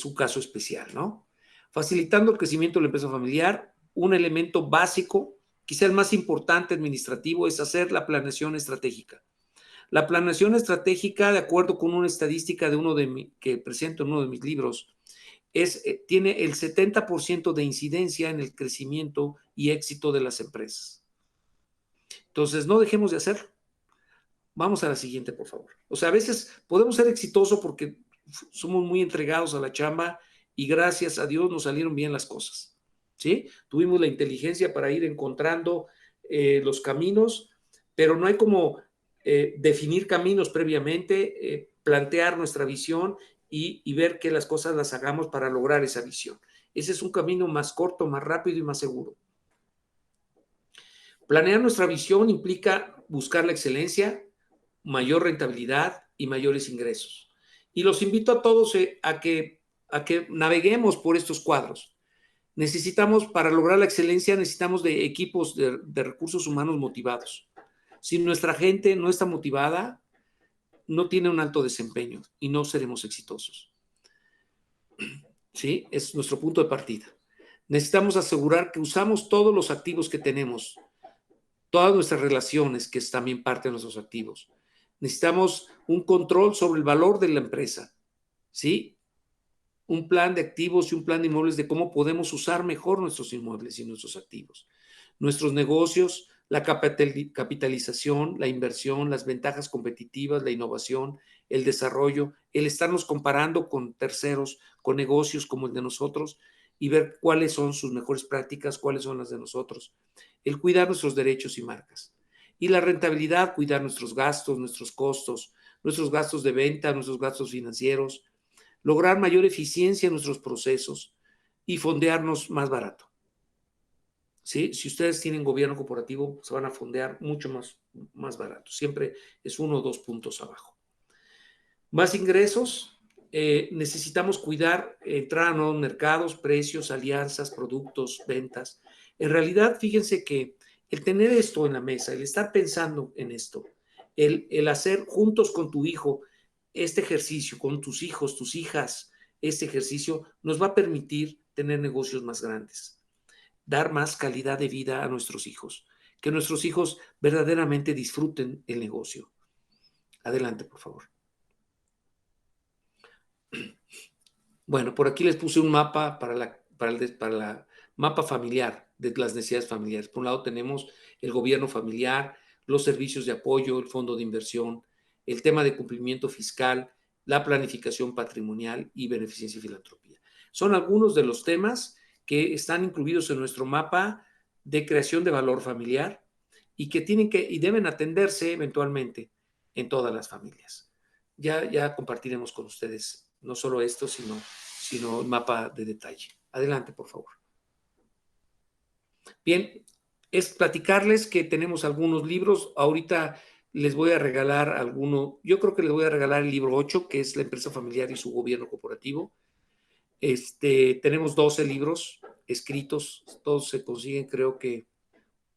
un caso especial, ¿no? Facilitando el crecimiento de la empresa familiar, un elemento básico, quizá el más importante administrativo, es hacer la planeación estratégica. La planeación estratégica, de acuerdo con una estadística que presento en uno de mis libros, tiene el 70% de incidencia en el crecimiento y éxito de las empresas. Entonces, no dejemos de hacerlo. Vamos a la siguiente, por favor. O sea, a veces podemos ser exitosos porque somos muy entregados a la chamba y gracias a Dios nos salieron bien las cosas, ¿sí? Tuvimos la inteligencia para ir encontrando los caminos, pero no hay como definir caminos previamente, plantear nuestra visión y ver que las cosas las hagamos para lograr esa visión. Ese es un camino más corto, más rápido y más seguro. Planear nuestra visión implica buscar la excelencia, mayor rentabilidad y mayores ingresos. Y los invito a todos a que naveguemos por estos cuadros. Para lograr la excelencia, necesitamos de equipos de recursos humanos motivados. Si nuestra gente no está motivada, no tiene un alto desempeño y no seremos exitosos. ¿Sí? Es nuestro punto de partida. Necesitamos asegurar que usamos todos los activos que tenemos, todas nuestras relaciones, que es también parte de nuestros activos. Necesitamos un control sobre el valor de la empresa, ¿sí? Un plan de activos y un plan de inmuebles de cómo podemos usar mejor nuestros inmuebles y nuestros activos. Nuestros negocios la capitalización, la inversión, las ventajas competitivas, la innovación, el desarrollo, el estarnos comparando con terceros, con negocios como el de nosotros y ver cuáles son sus mejores prácticas, cuáles son las de nosotros, el cuidar nuestros derechos y marcas. Y la rentabilidad, cuidar nuestros gastos, nuestros costos, nuestros gastos de venta, nuestros gastos financieros, lograr mayor eficiencia en nuestros procesos y fondearnos más barato. ¿Sí? Si ustedes tienen gobierno corporativo, se van a fondear mucho más barato. Siempre es 1 o 2 puntos abajo. Más ingresos. Necesitamos cuidar, entrar a nuevos mercados, precios, alianzas, productos, ventas. En realidad, fíjense que el tener esto en la mesa, el estar pensando en esto, el hacer juntos con tu hijo este ejercicio, con tus hijos, tus hijas, este ejercicio nos va a permitir tener negocios más grandes, dar más calidad de vida a nuestros hijos, que nuestros hijos verdaderamente disfruten el negocio. Adelante, por favor. Bueno, por aquí les puse un mapa para la mapa familiar, de las necesidades familiares. Por un lado tenemos el gobierno familiar, los servicios de apoyo, el fondo de inversión, el tema de cumplimiento fiscal, la planificación patrimonial y beneficencia y filantropía. Son algunos de los temas que están incluidos en nuestro mapa de creación de valor familiar y que tienen que y deben atenderse eventualmente en todas las familias. Ya compartiremos con ustedes no solo esto, sino el mapa de detalle. Adelante, por favor. Bien, es platicarles que tenemos algunos libros. Ahorita les voy a regalar alguno. Yo creo que les voy a regalar el libro 8, que es La empresa familiar y su gobierno corporativo. Tenemos 12 libros escritos, todos se consiguen, creo que,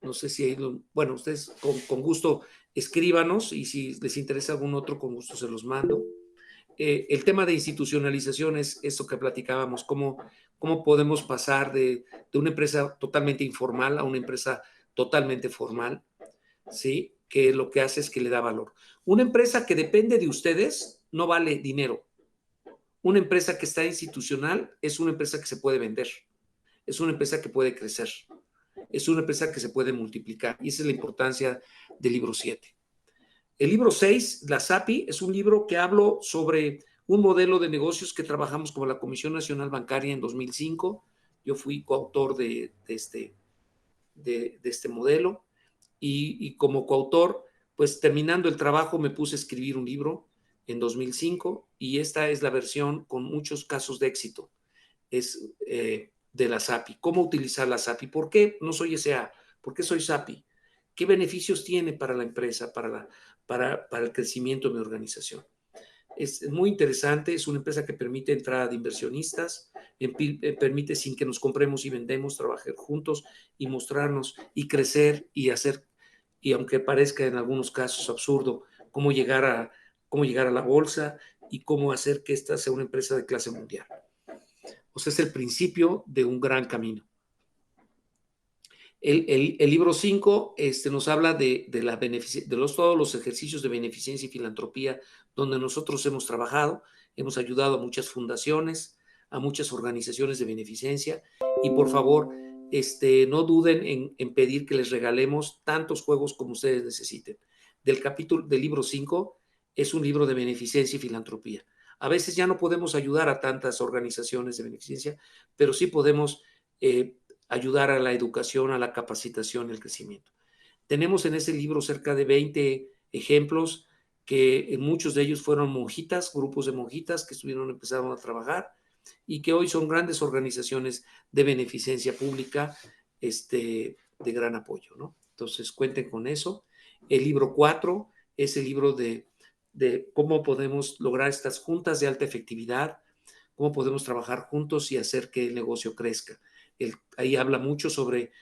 no sé si hay, bueno, ustedes con gusto escríbanos y si les interesa algún otro, con gusto se los mando. El tema de institucionalización es esto que platicábamos, cómo podemos pasar de una empresa totalmente informal a una empresa totalmente formal, ¿sí? Que lo que hace es que le da valor. Una empresa que depende de ustedes no vale dinero. Una empresa que está institucional es una empresa que se puede vender, es una empresa que puede crecer, es una empresa que se puede multiplicar. Y esa es la importancia del libro 7. El libro 6, La SAPI, es un libro que hablo sobre un modelo de negocios que trabajamos como la Comisión Nacional Bancaria en 2005. Yo fui coautor de este modelo y como coautor, pues terminando el trabajo me puse a escribir un libro en 2005 y esta es la versión con muchos casos de éxito. Es de la SAPI. ¿Cómo utilizar la SAPI? ¿Por qué no soy SA? ¿Por qué soy SAPI? ¿Qué beneficios tiene para la empresa, para el crecimiento de mi organización? Es muy interesante, es una empresa que permite entrada de inversionistas, permite sin que nos compremos y vendemos, trabajar juntos y mostrarnos y crecer y hacer, y aunque parezca en algunos casos absurdo, cómo llegar a la bolsa y cómo hacer que esta sea una empresa de clase mundial. O sea, es el principio de un gran camino. El libro 5 nos habla de todos los ejercicios de beneficencia y filantropía donde nosotros hemos trabajado, hemos ayudado a muchas fundaciones, a muchas organizaciones de beneficencia y por favor, no duden en pedir que les regalemos tantos juegos como ustedes necesiten. Del libro 5 es un libro de beneficencia y filantropía. A veces ya no podemos ayudar a tantas organizaciones de beneficencia, pero sí podemos ayudar a la educación, a la capacitación y el crecimiento. Tenemos en ese libro cerca de 20 ejemplos que muchos de ellos fueron monjitas, grupos de monjitas que empezaron a trabajar y que hoy son grandes organizaciones de beneficencia pública de gran apoyo, ¿no? Entonces, cuenten con eso. El libro 4 es el libro de cómo podemos lograr estas juntas de alta efectividad, cómo podemos trabajar juntos y hacer que el negocio crezca. Ahí habla mucho sobre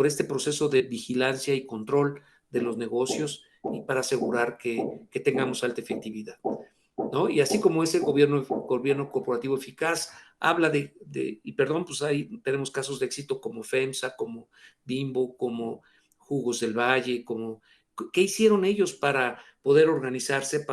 este proceso de vigilancia y control de los negocios y para asegurar que tengamos alta efectividad, ¿no? Y así como ese gobierno corporativo eficaz, habla y perdón, pues ahí tenemos casos de éxito como FEMSA, como Bimbo, como Jugos del Valle, ¿qué hicieron ellos para poder organizarse,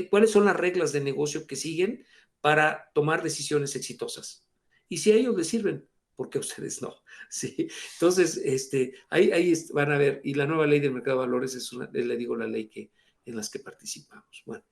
cuáles son las reglas de negocio que siguen para tomar decisiones exitosas? Y si a ellos les sirven, ¿por qué ustedes no? Sí, entonces, ahí van a ver, y la nueva ley del mercado de valores es una, le digo, la ley que, en las que participamos. Bueno.